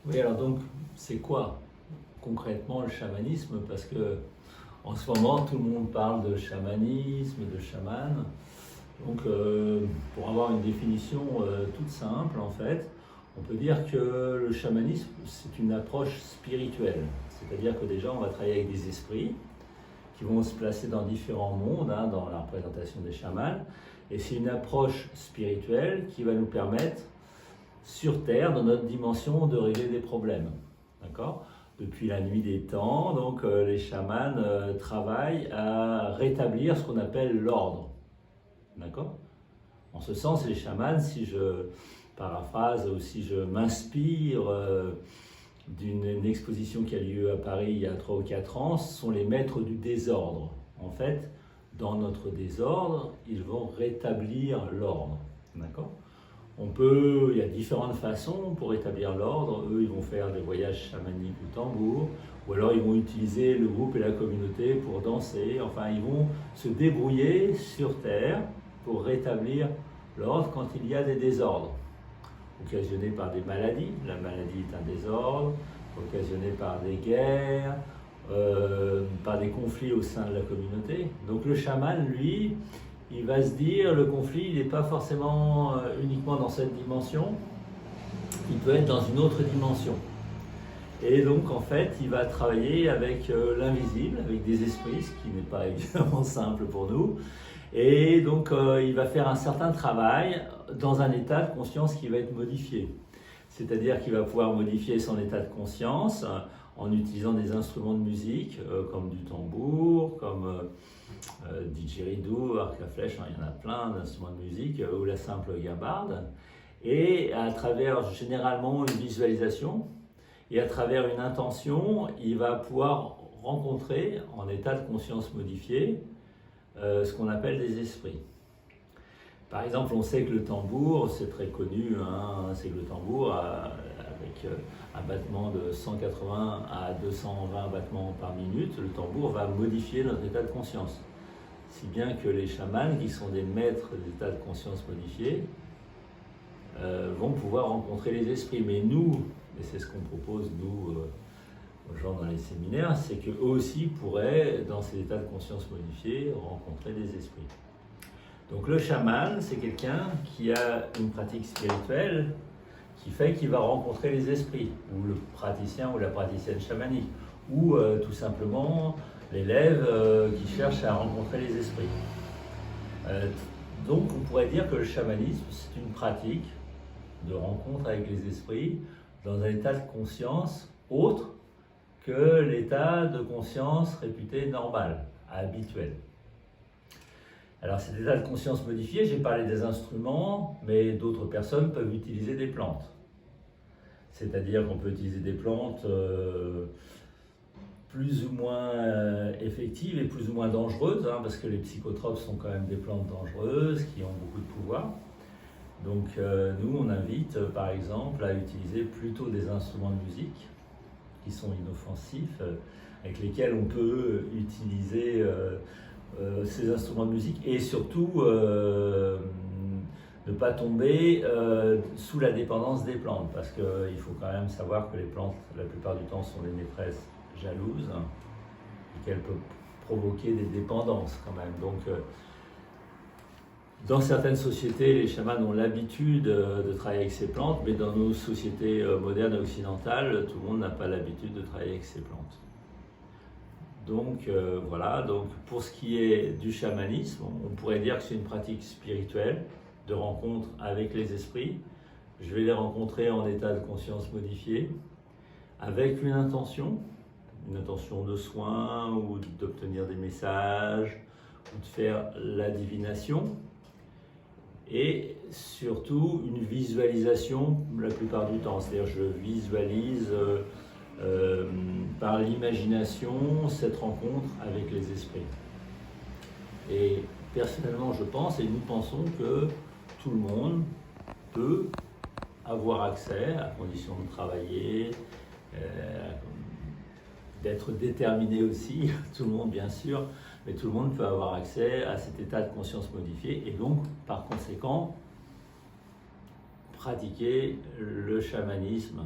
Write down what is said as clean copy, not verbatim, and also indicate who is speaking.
Speaker 1: Oui, alors donc, c'est quoi concrètement le chamanisme? Parce que en ce moment, tout le monde parle de chamanisme, de chaman. Donc, pour avoir une définition toute simple, en fait, on peut dire que le chamanisme, c'est une approche spirituelle. C'est-à-dire que déjà, on va travailler avec des esprits qui vont se placer dans différents mondes, hein, dans la représentation des chamans. Et c'est une approche spirituelle qui va nous permettre, sur Terre, dans notre dimension, de régler des problèmes. D'accord? Depuis la nuit des temps, donc les chamans travaillent à rétablir ce qu'on appelle l'ordre. D'accord? En ce sens, les chamans, si je paraphrase ou si je m'inspire d'une exposition qui a lieu à Paris il y a 3 ou 4 ans, ce sont les maîtres du désordre. En fait, dans notre désordre, ils vont rétablir l'ordre. D'accord? Il y a différentes façons pour rétablir l'ordre. Eux, ils vont faire des voyages chamaniques au tambour, ou alors ils vont utiliser le groupe et la communauté pour danser. Enfin, ils vont se débrouiller sur Terre pour rétablir l'ordre quand il y a des désordres, occasionnés par des maladies. La maladie est un désordre, occasionné par des guerres, par des conflits au sein de la communauté. Donc le chaman, lui, il va se dire, le conflit, il n'est pas forcément uniquement dans cette dimension, il peut être dans une autre dimension. Et donc, en fait, il va travailler avec l'invisible, avec des esprits, ce qui n'est pas évidemment simple pour nous. Et donc, il va faire un certain travail dans un état de conscience qui va être modifié. C'est-à-dire qu'il va pouvoir modifier son état de conscience en utilisant des instruments de musique, comme du tambour, comme didgeridoo, arc à flèche, hein, il y en a plein d'instruments de musique, ou la simple gabarde. Et à travers généralement une visualisation, et à travers une intention, il va pouvoir rencontrer, en état de conscience modifié, ce qu'on appelle des esprits. Par exemple, on sait que le tambour, c'est très connu, hein, c'est que le tambour, avec un battement de 180 à 220 battements par minute, le tambour va modifier notre état de conscience. Si bien que les chamans, qui sont des maîtres d'état de conscience modifié, vont pouvoir rencontrer les esprits. Mais nous, et c'est ce qu'on propose, nous, aux gens dans les séminaires, c'est qu'eux aussi pourraient, dans ces états de conscience modifiés, rencontrer des esprits. Donc le chaman, c'est quelqu'un qui a une pratique spirituelle qui fait qu'il va rencontrer les esprits, ou le praticien ou la praticienne chamanique, ou tout simplement l'élève qui cherche à rencontrer les esprits. Donc on pourrait dire que le chamanisme, c'est une pratique de rencontre avec les esprits dans un état de conscience autre que l'état de conscience réputé normal, habituel. Alors cet état de conscience modifié, j'ai parlé des instruments, mais d'autres personnes peuvent utiliser des plantes. C'est-à-dire qu'on peut utiliser des plantes plus ou moins effectives et plus ou moins dangereuses, hein, parce que les psychotropes sont quand même des plantes dangereuses qui ont beaucoup de pouvoir. Donc nous, on invite par exemple à utiliser plutôt des instruments de musique qui sont inoffensifs, avec lesquels on peut utiliser ces instruments de musique et surtout ne pas tomber sous la dépendance des plantes, parce qu'il faut quand même savoir que les plantes, la plupart du temps, sont des maîtresses jalouses, hein, et qu'elles peuvent provoquer des dépendances quand même. Donc, dans certaines sociétés, les chamans ont l'habitude de travailler avec ces plantes, mais dans nos sociétés modernes et occidentales, tout le monde n'a pas l'habitude de travailler avec ces plantes. Donc voilà, donc pour ce qui est du chamanisme, on pourrait dire que c'est une pratique spirituelle de rencontre avec les esprits. Je vais les rencontrer en état de conscience modifié, avec une intention de soin ou d'obtenir des messages, ou de faire la divination. Et surtout une visualisation la plupart du temps, c'est-à-dire je visualise par l'imagination cette rencontre avec les esprits. Et personnellement je pense, et nous pensons, que tout le monde peut avoir accès, à condition de travailler, d'être déterminé aussi, tout le monde bien sûr, mais tout le monde peut avoir accès à cet état de conscience modifié et donc par conséquent pratiquer le chamanisme